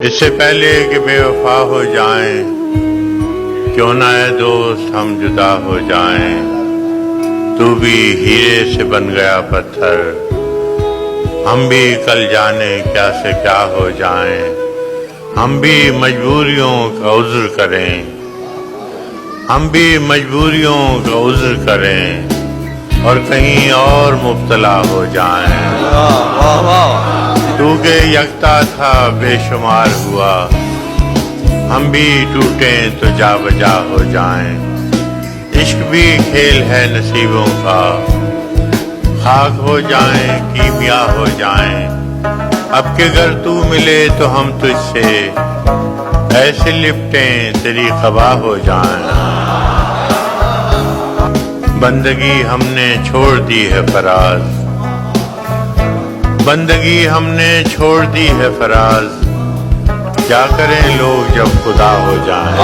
اس سے پہلے کہ بے وفا ہو جائیں، کیوں نہ اے دوست ہم جدا ہو جائیں۔ تو بھی ہیرے سے بن گیا پتھر، ہم بھی کل جانے کیا سے کیا ہو جائیں۔ ہم بھی مجبوریوں کا عذر کریں، ہم بھی مجبوریوں کا عذر کریں اور کہیں اور مبتلا ہو جائیں۔ تو کہ یکتا تھا بے شمار ہوا، ہم بھی ٹوٹیں تو جا بجا ہو جائیں۔ عشق بھی کھیل ہے نصیبوں کا، خاک ہو جائیں کیمیا ہو جائیں۔ اب کہ گر تو ملے تو ہم تجھ سے ایسے لپٹیں تیری قبا ہو جائیں۔ بندگی ہم نے چھوڑ دی ہے فراز، بندگی ہم نے چھوڑ دی ہے فراز، کیا کریں لوگ جب خدا ہو جائیں۔